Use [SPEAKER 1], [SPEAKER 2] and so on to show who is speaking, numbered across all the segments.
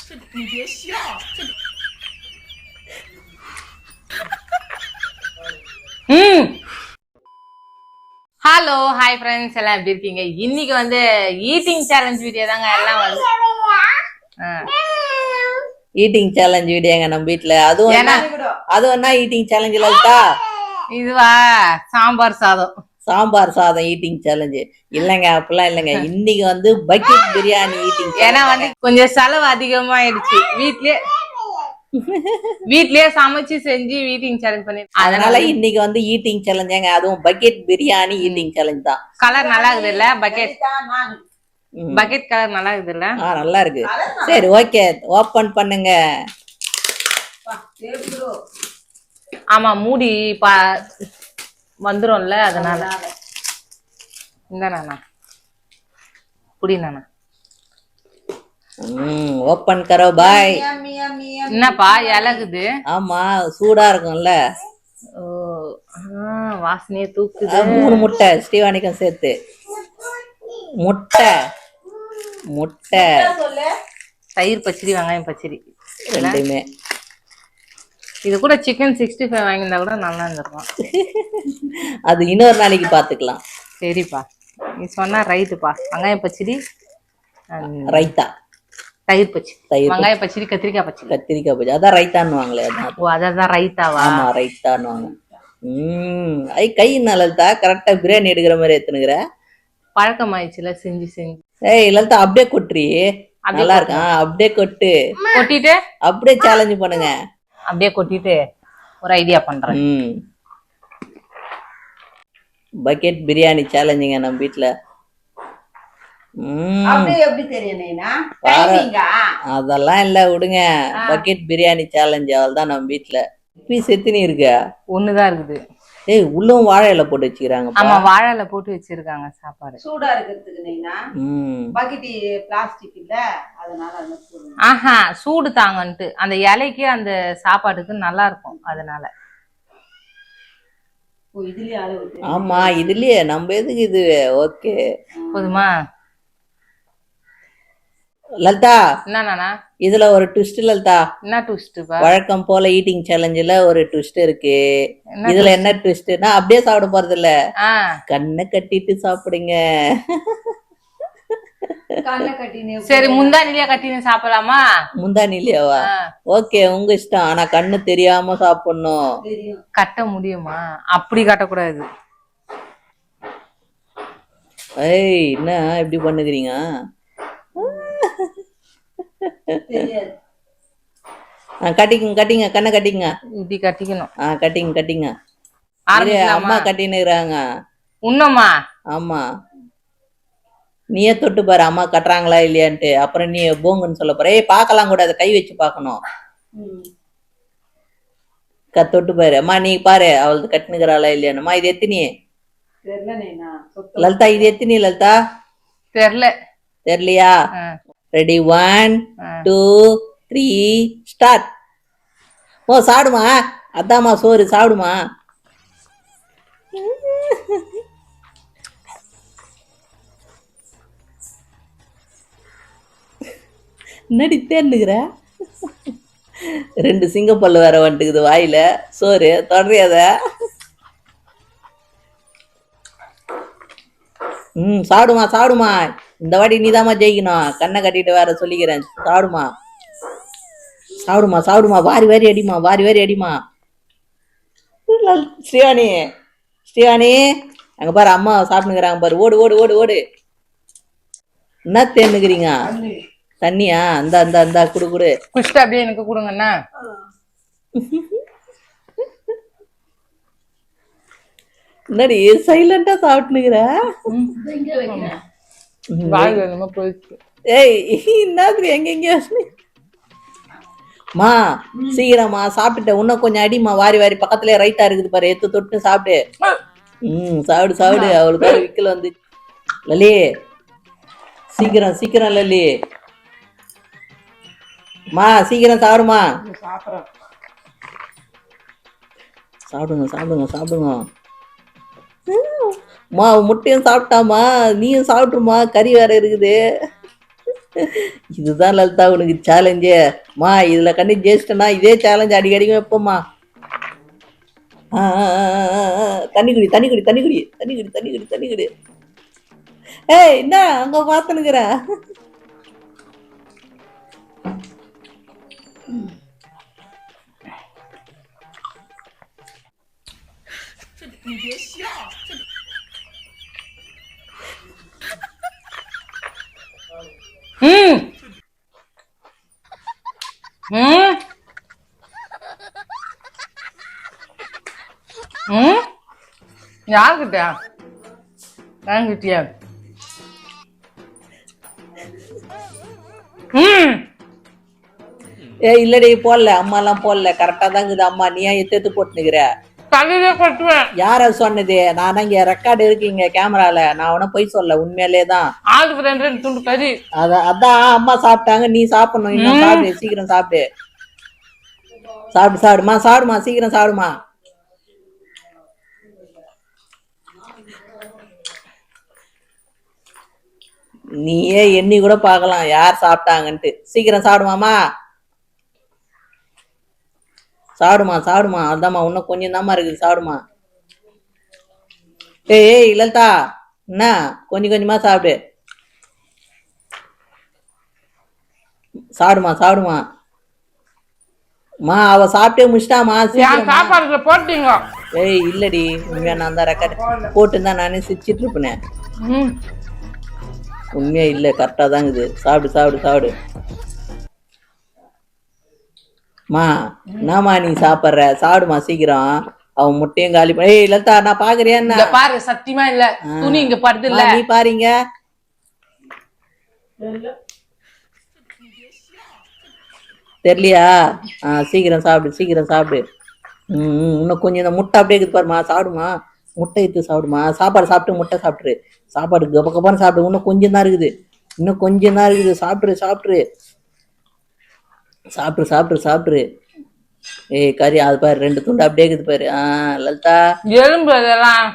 [SPEAKER 1] 你别笑。
[SPEAKER 2] ஹலோ hi friends, எல்லாம் எப்படி இருக்கீங்க? இன்னைக்கு வந்து ஈட்டிங் சேலஞ்ச் வீடியோ தாங்க. எல்லாம் வந்து
[SPEAKER 3] ஈட்டிங் சேலஞ்ச் வீடியோங்க நம்ம வீட்டுல. அதுவும் ஈட்டிங் சேலஞ்ச் லலிதா.
[SPEAKER 2] இதுவா சாம்பார் சாதம்.
[SPEAKER 3] சாம்பார் சாதம் ஈட்டிங் சேலஞ்சு இல்லைங்க, அப்படிலாம் இல்லைங்க. இன்னைக்கு வந்து பக்கெட் பிரியாணி ஈட்டிங்.
[SPEAKER 2] ஏன்னா வந்து கொஞ்சம் செலவு அதிகமாயிடுச்சு. வீட்லயே சமைச்சு செஞ்சு ஈட்டிங் சேலஞ்ச் பண்ணி,
[SPEAKER 3] அதனால இன்னைக்கு வந்து ஈட்டிங் சேலஞ்சுங்க. அதுவும் பக்கெட் பிரியாணி ஈட்டிங் சேலஞ்ச் தான்.
[SPEAKER 2] கலர் நல்லா இருக்குது இல்ல? பக்கெட் கலர் நல்லா இருக்குது இல்ல?
[SPEAKER 3] நல்லா இருக்கு. சரி, ஓகே, ஓபன் பண்ணுங்க.
[SPEAKER 2] ஆமா, மூடி வந்துரும்ல, அதனால. இந்த நானா புடி நானா
[SPEAKER 3] ஓபன் கரோ பாய்.
[SPEAKER 2] என்னப்பா இலகுது?
[SPEAKER 3] ஆமா, சூடா இருக்கும்ல.
[SPEAKER 2] ஓ, வாசனையே தூக்குது.
[SPEAKER 3] 3 முட்டை ஸ்ரீவாணிக்கும் சேர்த்து. முட்டை
[SPEAKER 2] தயிர் பச்சடி, வெங்காயம் பச்சடி
[SPEAKER 3] ரெண்டுமே.
[SPEAKER 2] இது கூட சிக்கன் 65 வாங்கியிருந்தா கூட நல்லா இருந்திருக்கும்.
[SPEAKER 3] அது இன்னொரு நாளைக்கு பாத்துக்கலாம்.
[SPEAKER 2] சரிப்பா, நீ சொன்னா ரைட்டுப்பா. வெங்காயம் பச்சடி,
[SPEAKER 3] ரைத்தா,
[SPEAKER 2] தயிர் பச்சடி, வெங்காய பச்சடி, கத்திரிக்காய் பச்சடி.
[SPEAKER 3] அதான் ரைத்தான்னுவாங்களே.
[SPEAKER 2] ஓ, அதான் ரைத்தாவா?
[SPEAKER 3] ஆமா, ரைத்தான்னுவாங்க. கை லலிதா கரெக்டா பிரியாணி எடுக்கிற மாதிரி எத்தனுக்குற.
[SPEAKER 2] பழக்கம் ஆயிடுச்சுல செஞ்சு செஞ்சு.
[SPEAKER 3] ஏய் லலிதா, அப்படியே கொட்டுறி. நல்லா இருக்கான். அப்படியே கொட்டிட்டு அப்படியே சேலஞ்ச் பண்ணுங்க.
[SPEAKER 2] அப்படியே கொட்டிட்டு ஒரு ஐடியா பண்றேன்.
[SPEAKER 3] பக்கெட் பிரியாணி சேலஞ்சுங்க நம்ம வீட்டுல. அதெல்லாம் இல்ல, விடுங்க. பக்கெட் பிரியாணி சேலஞ்ச் அவள்தான் நம்ம வீட்டுல. பீஸ் எத்தனை இருக்கு?
[SPEAKER 2] ஒண்ணுதான் இருக்குது.
[SPEAKER 3] ஏய், உள்ளவும் வாழை இலை போட்டு வச்சுக்கிறாங்க.
[SPEAKER 2] ஆமா, வாழை இலை போட்டு வச்சிருக்காங்க. சாப்பாடு
[SPEAKER 4] சூடா இருக்கிறதுக்கு பக்கெட் பிளாஸ்டிக் இல்ல, அதனால.
[SPEAKER 2] ஆஹா, சூடு தாங்கன்ட்டு அந்த இலைக்கு அந்த சாப்பாட்டுக்கு நல்லா இருக்கும், அதனால.
[SPEAKER 3] ஆமா, இதுலயே நம்ம எதுக்கு இது. ஓகே,
[SPEAKER 2] போதுமா
[SPEAKER 3] லலிதா?
[SPEAKER 2] என்னன்னா
[SPEAKER 3] இதுல ஒரு ட்விஸ்ட் லலிதா.
[SPEAKER 2] என்ன ட்விஸ்ட்?
[SPEAKER 3] வழக்கம் போல ஈட்டிங் சேலஞ்சுல ஒரு ட்விஸ்ட் இருக்கு. இதுல என்ன ட்விஸ்ட்னா, அப்படியே சாப்பிட போறது இல்ல, கண்ணை கட்டிட்டு சாப்பிடுங்க.
[SPEAKER 2] சரி, முந்தானிலேயே கட்டின்னு சாப்பிடலாமா?
[SPEAKER 3] முந்தானிலேயாவா? ஓகே, உங்க இஷ்டம். ஆனா கண்ணு தெரியாம சாப்பிடணும்.
[SPEAKER 2] கட்ட முடியுமா? அப்படி கட்டக்கூடாது.
[SPEAKER 3] ஏய், என்ன இப்படி பண்ணுகிறீங்க? கட்டிங்க கண்ணை கட்டிங்க.
[SPEAKER 2] இப்படி கட்டிக்கணும்.
[SPEAKER 3] கட்டிங்க. அம்மா கட்டினுறாங்க.
[SPEAKER 2] உண்மைமா?
[SPEAKER 3] ஆமா, நீயே தொட்டு பாரு அம்மா கட்டுறாங்களா இல்லையான்ட்டு. அப்புறம் நீ போங்குன்னு சொல்ல போற. பாக்கலாம் கூடாது, கை வச்சு பாக்கணும். தொட்டு பாரு அம்மா, நீ பாரு அவளுக்கு கட்டுனுக்கிறாளா இல்லையானுமா. இது எத்தினி லலிதா? இது எத்தினி லலிதா? தெரியலையா? Ready, 1 2 3 start. ஓ, சாப்பிடுமா. அதாம்மா சோறு, சாப்பிடுமா. நடித்தேன்னுக்குற. 2 சிங்கப்பல்லு வேற வந்துட்டுக்குது வாயில. சோறு தொடறியாத. சாப்பிடுமா. இந்த வாட்டி நீதாம்மா ஜெயிக்கணும். கண்ணை கட்டிட்டு வேற சொல்லிக்கிறேன். சாப்பிடுமா. வாரி வாரி அடிமா. ஸ்ரீவாணி அங்க பாரு, அம்மா சாப்பிட்டுக்கிறாங்க பாரு. ஓடு ஓடு ஓடு ஓடு. என்ன தேன்னுக்குறீங்க? தண்ணியா? அந்த குடு
[SPEAKER 2] குஷ்ட அப்படியே எனக்கு கொடுங்கண்ணா.
[SPEAKER 3] என்னடி சைலண்டா சாப்பிட்டுக்கிற? ஏய், என்ன எங்க மா, சீக்கிரமா சாப்பிட்டுட்ட. இன்னும் கொஞ்சம் அடிமா. வாரி வாரி பக்கத்துல ரைட்டா இருக்குது பாரு, எடுத்து தொட்டு சாப்பிடு. சாப்பிடு. அவளுக்கு விக்கல் வந்து. லலி, சீக்கிரம் லலி. மா, சீக்கிரம் சாப்பிடுமா. சாப்பிடுங்க. மா, முட்டையும் சாப்பிட்டாமா, நீயும் சாப்பிட்டுமா. கறி வேற இருக்குது. இதுதான் லலிதா உனக்கு சேலஞ்சே. மா இதுல கண்டி ஜெயிச்சிட்டனா இதே சேலஞ்ச் அடிக்கடிக்கும் வைப்போம்மா. தண்ணி குடி தண்ணி குடி தண்ணி குடி தண்ணி குடி தண்ணி குடி தண்ணி குடி. ஏய் என்ன அங்க பாத்துனுக்குற?
[SPEAKER 2] யாருக்கிட்ட என்கிட்டயா?
[SPEAKER 3] ஏய் இல்லடி போடல, அம்மா எல்லாம் போடல, கரெக்டா தான் இருக்குது அம்மா. நீ ஏன் எத்து போட்டுனுக்குற?
[SPEAKER 2] தலையிலே கொட்டுவேன்.
[SPEAKER 3] யார சொன்னது? நான் இங்க ரெக்கார்டு இருக்கீங்க கேமரால. நான் உன போய் சொல்ல, உண்மையிலே தான்.
[SPEAKER 2] ஆளுக்கு 2 துண்டு கறி.
[SPEAKER 3] அதான் அம்மா சாப்பிட்டாங்க, நீ சாப்பிடணும். இன்னும் சாப்பிடு, சீக்கிரம் சாப்பிடு. சாப்பிடு சாப்பிடுமா சாப்பிடுமா சீக்கிரம் சாப்பிடுமா. நீயே எண்ணி கூட பார்க்கலாம் யார் சாப்பிட்டாங்கன்ட்டு. சீக்கிரம் சாப்பிடுமாமா, சாப்பிடுமா சாப்பிடுமா. அதாம்மா இன்னும் கொஞ்சம் தாம்மா இருக்குது, சாப்பிடுமா. ஏய் லலிதா என்ன கொஞ்சம் கொஞ்சமா சாப்பிடு. சாப்பிடுமா சாப்பிடுமா. மா அவ சாப்பிட்டே முடிச்சிட்டாமா.
[SPEAKER 2] சாப்பாடுல போட்டீங்க?
[SPEAKER 3] ஏய் இல்லடி, உண்மையா நான் தான் ரெக்கார்டு போட்டுருந்தா நானே சிரிச்சிட்டு இருப்பேன். உண்மையா இல்ல, கரெக்டா தான் இருக்குது. சாப்பிடு சாப்பிடு சாப்பிடு. மா என்னம்மா நீ சாப்பிட்ற? சாப்பிடுமா சீக்கிரம். அவன் முட்டையும் காலி பண்ண. ஏய் லலிதா நான் பாக்குறியா என்ன?
[SPEAKER 2] பாரு சத்தியமா இல்ல, துணி இங்க படுது இல்ல.
[SPEAKER 3] நீ பாருங்க. தெரியலையா? சீக்கிரம் சாப்பிடு சீக்கிரம் சாப்பிடு. இன்னும் கொஞ்சம் இந்த முட்டை அப்படியே இருக்குது பாருமா, சாப்பிடுமா. முட்டை எடுத்து சாப்பிடுமா. சாப்பாடு சாப்பிட்டு முட்டை சாப்பிட்ரு. சாப்பாடு கப்ப கப்பான்னு சாப்பிடு. இன்னும் கொஞ்சம் தான் இருக்குது, இன்னும் கொஞ்சம் தான் இருக்குது. சாப்பிட்ரு சாப்பிட்ரு சாப்பிட்ரு சாப்பிட்ரு சாப்பிட்ரு. ஏய் கறி அது பாரு 2 துண்டு அப்படியே இருக்குது பாரு. லலிதா
[SPEAKER 2] எலும்பு அதெல்லாம்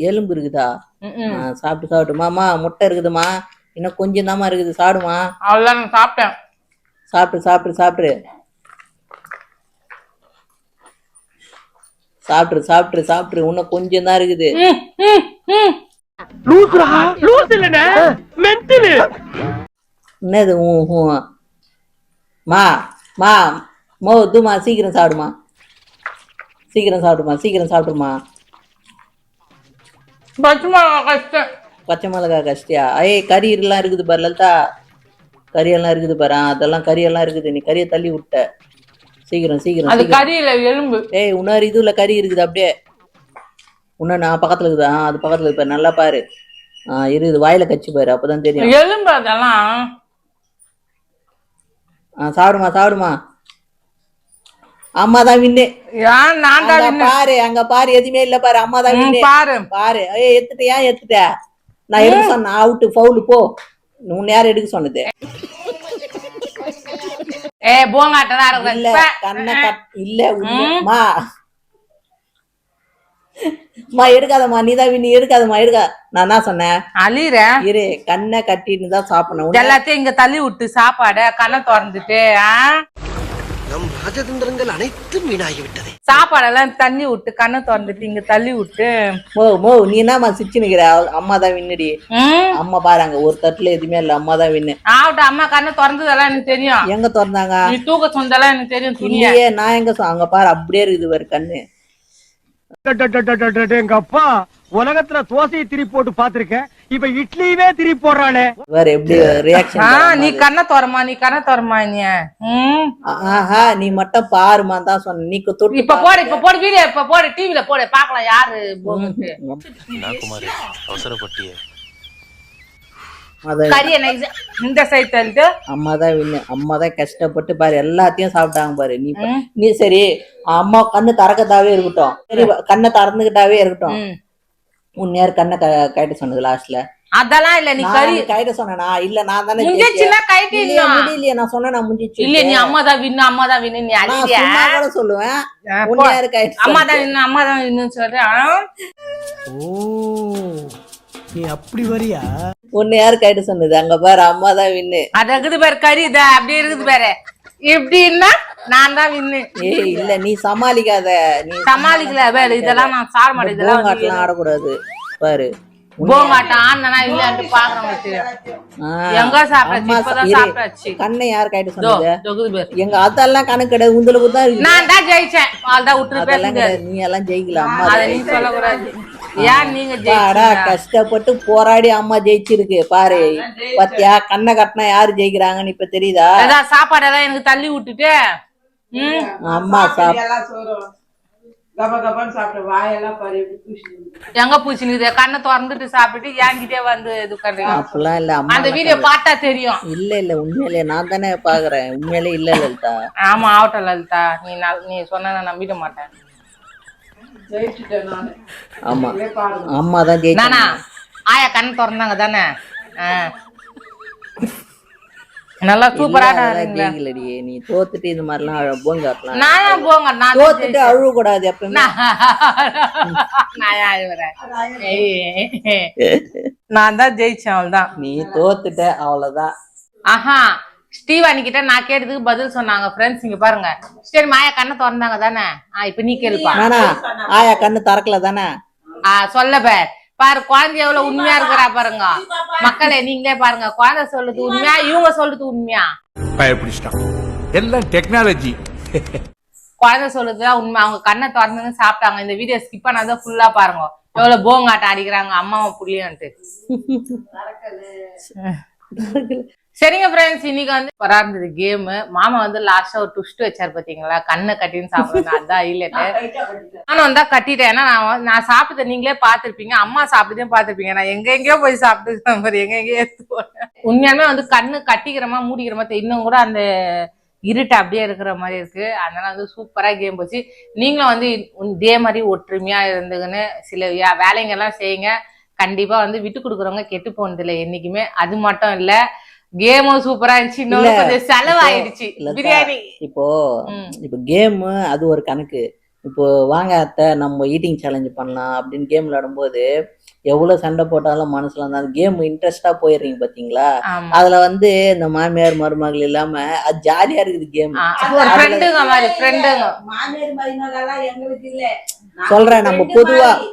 [SPEAKER 3] எலும்பு இருக்குதா? சாப்பிட்டு சாப்பிட்டு. மாமா முட்டை இருக்குதுமா, இன்னும் கொஞ்சம் தாமா இருக்குது. சாப்பிடுமா.
[SPEAKER 2] அவ்வளவுதான் நான் சாப்பிட்டேன்.
[SPEAKER 3] சாப்பிட்டு சாப்பிட்டு சாப்பிட்ரு சாப்பிட்ரு சாப்பிட்ரு சாப்பிட்ரு. இன்னும் கொஞ்சம் தான் இருக்குது. என்னது மா மா துமா சீக்கிரம் சாப்பிடுமா, சீக்கிரம் சாப்பிடுமா, சீக்கிரம் சாப்பிடுமா. பச்சை மிளகா கஷ்டியா? ஏய் கறி எல்லாம் இருக்குது பாரு லலிதா, கறியெல்லாம் இருக்குது பாரு. அதெல்லாம் கறியெல்லாம் இருக்குது, நீ கறியை தள்ளி விட்ட. சீக்கிரம் சீக்கிரம்.
[SPEAKER 2] அது கறியில எலும்பு.
[SPEAKER 3] ஏய் இன்னொரு இதுல கறி இருக்குது அப்படியே. இன்னும் நான் பக்கத்துல இருக்குதா? அது பக்கத்துல இருக்கு, நல்லா பாரு. இருக்குது, வாயில கச்சி பாரு, அப்பதான் தெரியும்.
[SPEAKER 2] எலும்பு அதெல்லாம்.
[SPEAKER 3] சாப்பிடுமா சாப்பிடுமா. அம்மா தான் வின்னு. பாரு அங்க பாரு, எதுவுமே இல்ல பாரு. அம்மா தான் வின்னு பாரு பாரு. ஏய் எடுத்துட்ட, ஏன் எடுத்துட்ட? நான் எடுக்க சொன்னேன், அவுட்டு ஃபவுல் போ. உன்னை யாரும் எடுக்க சொன்னது? இல்ல கண்ணை இல்ல உண்மைமா. மா எடுக்காதம்மா, நீதான் வின்னு, எடுக்காதம்மா எடுக்கா. நான் என்ன சொன்னேன்?
[SPEAKER 2] அழிற
[SPEAKER 3] இரு, கண்ணை கட்டின்னு தான் சாப்பிடணும்.
[SPEAKER 2] எல்லாத்தையும் இங்க தள்ளி விட்டு சாப்பாடு கண்ணை திறந்துட்டு
[SPEAKER 1] நம் ராஜதந்திரங்கள் அனைத்தும் வீணாகிவிட்டது.
[SPEAKER 2] சாப்பாடெல்லாம் தண்ணி விட்டு கண்ணை திறந்துட்டு இங்க தள்ளி விட்டு.
[SPEAKER 3] நீ என்னமா சிரிச்சு நிக்கிற? அம்மா தான் வின்னுடி. அம்மா பாருங்க, ஒரு தட்டுல எதுவுமே இல்ல, அம்மா தான் வின்னு.
[SPEAKER 2] ஆகட்டும், அம்மா கண்ணை திறந்ததெல்லாம் எனக்கு தெரியும்.
[SPEAKER 3] எங்க திறந்தாங்க?
[SPEAKER 2] நீ தூக்க சொந்தெல்லாம் எனக்கு தெரியும்.
[SPEAKER 3] இல்லையே, நான் எங்க அங்க பாரு, அப்படியே இருக்குது பாரு கண்ணு.
[SPEAKER 1] எங்க அப்பா உலகத்துல தோசையை திருப்பி போட்டு பாத்திருக்கேன், இப்ப இட்லியவே திருப்பி போடுறானே.
[SPEAKER 3] வேற எப்படி ரியாக்ஷன்?
[SPEAKER 2] நீ கண்ணை திறமா, நீ கண்ணை திறமா.
[SPEAKER 3] நீ மட்டும் பாருமா தான் சொன்ன. நீ தொட்டு
[SPEAKER 2] இப்ப போடு, இப்ப போடு வீடியோ, இப்ப போடு, டிவில போடு, பாக்கலாம் யாரு
[SPEAKER 1] குமாரி அவசரப்பட்டியே.
[SPEAKER 2] இந்த சைட் தள்ளிட்டு
[SPEAKER 3] அம்மா தான் வின்னு. அம்மா தான் கஷ்டப்பட்டு பாரு எல்லாத்தையும் சாப்பிட்டாங்க பாரு. நீ சரி அம்மா கண்ணு திறக்கத்தாவே இருக்கட்டும், சரி கண்ணை திறந்துகிட்டாவே இருக்கட்டும். உன் நேரம் கண்ணை கைட்ட சொன்னது லாஸ்ட்ல?
[SPEAKER 2] அதெல்லாம் இல்ல, நீ கறி கைட்ட
[SPEAKER 3] சொன்னா இல்ல, நான் தானே
[SPEAKER 2] முடியல.
[SPEAKER 3] நான் சொன்னேன் முடிஞ்சிச்சு.
[SPEAKER 2] இல்ல நீ அம்மா தான் வின்னு, அம்மா தான் வின்னு நீ அடிச்சியா
[SPEAKER 3] கூட சொல்லுவேன். உன் நேரம் கைட்ட
[SPEAKER 2] அம்மா தான் வின்னு, அம்மா தான் வின்னு சொல்றேன்.
[SPEAKER 1] நீ அப்படி வரியா?
[SPEAKER 3] உன்னை யாரு கைட்டு சொன்னது? அங்க பாரு, அம்மா தான் வின்னு.
[SPEAKER 2] அது இருக்குது பாரு கறி இதா அப்படியே இருக்குது பாரு. இப்படின்னா நான் தான் வின்னு.
[SPEAKER 3] ஏய் இல்ல, நீ சமாளிக்காத. நீ
[SPEAKER 2] சமாளிக்கல பாரு, இதெல்லாம் நான் சாட மாட்டேன். இதெல்லாம்
[SPEAKER 3] போங்காட்டெல்லாம் ஆடக்கூடாது பாரு.
[SPEAKER 2] போங்காட்டம் ஆனா இல்லன்னு பாக்குறவங்களுக்கு எங்க சாப்பிட்டாச்சு, இப்பதான் சாப்பிட்டாச்சு.
[SPEAKER 3] கண்ணை யாரு கைட்டு சொன்னது?
[SPEAKER 2] தொகுது பேர்
[SPEAKER 3] எங்க அதெல்லாம் கணக்கு கிடையாது, உங்களுக்கு தான் இருக்கு.
[SPEAKER 2] நான் தான் ஜெயிச்சேன். அவள்தான் விட்டுரு
[SPEAKER 3] அதெல்லாம்
[SPEAKER 2] பேசுங்க.
[SPEAKER 3] கிடையாது, நீ எல்லாம் ஜெயிக்கல. அம்மா
[SPEAKER 2] அதை நீ சொல்லக்கூடாது. ஏன் நீங்க
[SPEAKER 3] பாடா,
[SPEAKER 2] ஜெயிச்சீங்க?
[SPEAKER 3] கஷ்டப்பட்டு போராடி அம்மா ஜெயிச்சிருக்கு பாரு. பாத்தியா, கண்ணை கட்டினா யாரு ஜெயிக்கிறாங்கன்னு இப்ப தெரியுதா?
[SPEAKER 2] அதான் சாப்பாடெல்லாம் எனக்கு தள்ளி விட்டுட்டு
[SPEAKER 3] அம்மா
[SPEAKER 4] எல்லாம் சோறும் கப கபன்னு சாப்பிட்டு வாயெல்லாம் பாரு எப்படி பூசி
[SPEAKER 2] எங்க பூச்சினுக்குது, கண்ணை திறந்துட்டு சாப்பிட்டுட்டு ஏங்கிட்டே வந்து இது பண்றீங்க.
[SPEAKER 3] அப்படிலாம் இல்ல அம்மா.
[SPEAKER 2] அந்த வீடியோ பார்த்தா தெரியும்.
[SPEAKER 3] இல்ல உண்மையிலே நான் தானே பாக்குறேன். உண்மையிலே இல்ல லலிதா.
[SPEAKER 2] ஆமா ஆகட்டும் லலிதா, நீ சொன்ன நான் நம்பிட மாட்டேன்.
[SPEAKER 4] ஜெயிச்சுட்டேன் நானு.
[SPEAKER 3] ஆமா
[SPEAKER 4] பாருங்க
[SPEAKER 3] அம்மா தான்
[SPEAKER 2] நானா
[SPEAKER 3] ஜெயிச்சாங்க.
[SPEAKER 2] ஆயா கண் திறந்தாங்க தானே. நல்லா சூப்பரா
[SPEAKER 3] ஜெயிக்கலடி, நீ தோத்துட்டு இந்த மாதிரிலாம் போங்காட்டலாம்.
[SPEAKER 2] நான் போங்க நான்
[SPEAKER 3] தோத்துட்டு அழுவ கூடாது எப்பவுமே.
[SPEAKER 2] நான் அழுவுறேன். நான் தான் ஜெயிச்சேன், அவள்தான்.
[SPEAKER 3] நீ தோத்துட்ட அவ்வளவுதான்.
[SPEAKER 2] ஆஹா, ஸ்டீவானி கிட்ட நான் கேட்டதுக்கு பதில் சொன்னாங்க. ஃப்ரெண்ட்ஸ் இங்க பாருங்க. சரி மாயா கண்ணை திறந்தாங்க தானே. இப்ப நீ கேளுப்பா.
[SPEAKER 3] நானா ஆயா கண்ணு திறக்கல தானே?
[SPEAKER 2] சொல்ல பாரு குழந்தை எவ்வளவு உண்மையா இருக்கிறா பாருங்க. மக்களே நீங்களே பாருங்க, குழந்தை சொல்றது உண்மையா, இவங்க சொல்றது உண்மையா?
[SPEAKER 5] பயப்பிடிச்சிட்டான். எல்லாம் டெக்னாலஜி.
[SPEAKER 2] குழந்தை சொல்றதுதான் உண்மை. அவங்க கண்ணை திறந்து சாப்பிட்டாங்க. இந்த வீடியோ ஸ்கிப் பண்ணாதான் ஃபுல்லா பாருங்க எவ்வளவு போங்காட்டம் அடிக்கிறாங்க அம்மாவை புள்ளியான்ட்டு. சரிங்க ஃப்ரெண்ட்ஸ், இன்னைக்கு வந்து வரா இருந்தது கேம். மாமா வந்து லாஸ்டா ஒரு ட்விஸ்ட் வச்சாரு பாத்தீங்களா, கண்ணை கட்டின்னு சாப்பிடுங்க. அதான் இல்லட்டு நானும் வந்தா கட்டிட்டேன். ஏன்னா நான் சாப்பிட்டதை நீங்களே பாத்திருப்பீங்க, அம்மா சாப்பிட்டதையும் பாத்திருப்பீங்க. நான் எங்கெங்கயோ போய் சாப்பிட்டு எங்கெங்கயோ எடுத்து போனேன். உண்மையாலுமே வந்து கண்ணு கட்டிக்கிறமா மூடிக்கிறமா இன்னும் கூட அந்த இருட்டு அப்படியே இருக்கிற மாதிரி இருக்கு. அதனால வந்து சூப்பரா கேம் போச்சு. நீங்களும் வந்து இதே மாதிரி ஒற்றுமையா இருந்துங்கன்னு சில வேலைங்கெல்லாம் செய்யுங்க. கண்டிப்பா வந்து விட்டு கொடுக்குறவங்க கெட்டு போனது இல்லை என்னைக்குமே. அது மட்டும் இல்ல, கேமும் சூப்பரா இருந்துச்சு. இன்னொரு கொஞ்சம் செலவாயிடுச்சு பிரியாணி.
[SPEAKER 3] இப்போ கேம் அது ஒரு கணக்கு. இப்போ வாங்க அத்தை நம்ம ஈட்டிங் சேலஞ்ச் பண்ணலாம் அப்படின்னு கேம் விளையாடும்போது எவ்வளவு சண்டை போட்டாலும் மனசுல இருந்தா அந்த கேம் இன்ட்ரெஸ்டா போயிடுறீங்க பாத்தீங்களா. அதுல வந்து இந்த மாமியார் மருமகள் இல்லாம அது ஜாலியா இருக்குது கேம்.
[SPEAKER 4] மாமியார் மருமகளெல்லாம் எங்களுக்கு இல்ல.
[SPEAKER 3] சொல்றேன், நம்ம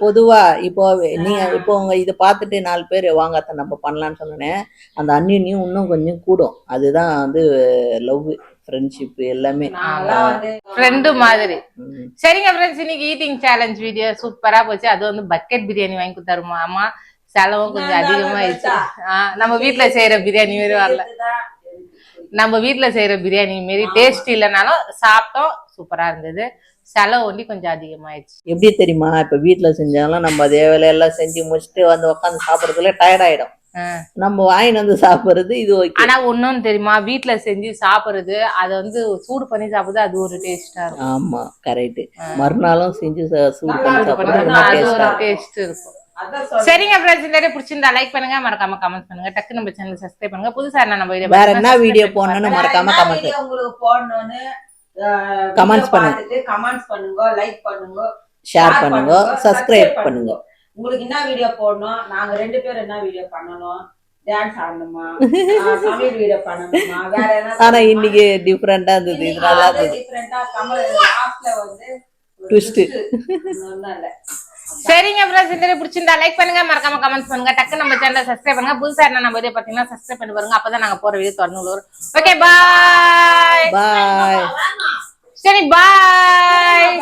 [SPEAKER 3] பொதுவா இப்போ நீங்க இப்போ உங்க இதை பார்த்துட்டு 4 பேர் வாங்க அத்தை நம்ம பண்ணலான்னு சொன்னேன். அந்த அந்நியும் இன்னும் கொஞ்சம் கூடும். அதுதான் வந்து லவ், ஃப்ரெண்ட்ஷிப் எல்லாமே
[SPEAKER 2] ஃப்ரெண்டு மாதிரி. சரிங்க ஃப்ரெண்ட்ஸ், இன்னைக்கு ஈட்டிங் சேலஞ்ச் வீடியோ சூப்பரா போச்சு. அது வந்து பக்கெட் பிரியாணி வாங்கி கொடுத்தாருமா அம்மா. செலவும் கொஞ்சம் அதிகமாயிடுச்சு. நம்ம வீட்டுல செய்யற பிரியாணி மாரி வரல. நம்ம வீட்டுல செய்யற பிரியாணி மாரி டேஸ்ட் இல்லைனாலும் சாப்பிட்டோம், சூப்பரா இருந்தது. செலவு ஒண்டி கொஞ்சம் அதிகமாயிடுச்சு.
[SPEAKER 3] எப்படி தெரியுமா, இப்ப வீட்டுல செஞ்சாலும் நம்ம அதே வேலையெல்லாம் செஞ்சு முடிச்சுட்டு வந்து உட்காந்து சாப்பிடறதுல டயர்ட் ஆயிடும். நம்ம வாங்கிட்டு வந்து சாப்பிடுறது இது ஓகே.
[SPEAKER 2] ஆனா ஒண்ணும் தெரியுமா, வீட்டுல செஞ்சு சாப்பிடுறது அதை வந்து சூடு பண்ணி சாப்பிடுறது அது ஒரு டேஸ்டா இருக்கும்.
[SPEAKER 3] ஆமா கரெக்ட். மறுநாளும் செஞ்சு சூடு பண்ணி
[SPEAKER 2] சாப்பிடுறது அது ஒரு டேஸ்ட் இருக்கும். சரிங்க ஃப்ரெண்ட்ஸ், இந்த வீடியோ பிடிச்சிருந்தா லைக் பண்ணுங்க, மறக்காம கமெண்ட் பண்ணுங்க, டக்கு நம்ம சேனல் சப்ஸ்கிரைப் பண்ணுங்க. புதுசா என்ன நம்ம வீடியோ
[SPEAKER 3] வேற என்ன வீடியோ போடணும்னு மறக்காம கமெண்ட்
[SPEAKER 4] உங்களுக்கு போடணும்னு
[SPEAKER 3] கமெண்ட்ஸ்
[SPEAKER 4] பண்ணுங்க, லைக் பண்ணுங்க,
[SPEAKER 3] ஷேர் பண்ணுங்க, சப்ஸ்கிரைப் பண்ணுங்க.
[SPEAKER 4] உங்களுக்கு என்ன வீடியோ போடணும், நாங்க 2 பேரும் என்ன வீடியோ பண்ணணும், டான்ஸ் ஆடணுமா, சமையல் வீடியோ பண்ணணுமா, வேற என்ன.
[SPEAKER 3] ஆனா இன்னைக்கு டிஃபரெண்டா இருந்தது, இது நல்லா இருந்தது.
[SPEAKER 4] டிஃபரெண்டா கமல் லாஸ்ட்ல வந்து
[SPEAKER 3] ட்விஸ்ட்
[SPEAKER 4] ஒண்ணும் இல்ல.
[SPEAKER 2] சரிங்க ஃப்ரெண்ட்ஸ், இந்த வீடியோ பிடிச்சிருந்தா லைக் பண்ணுங்க, மறக்காம கமெண்ட் பண்ணுங்க, டக்கு நம்ம சேனலை சப்ஸ்கிரைப் பண்ணுங்க. புதுசா என்ன நம்ம வீடியோ பாத்தீங்கன்னா சப்ஸ்கிரைப் பண்ணி பாருங்க, அப்பதான் நாங்க போற வீடியோ தொடர்ந்து வரும். ஓகே பாய்
[SPEAKER 3] பாய்.
[SPEAKER 2] சரி பாய்.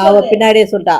[SPEAKER 3] அவ பின்னாடியே சொல்லிட்டா.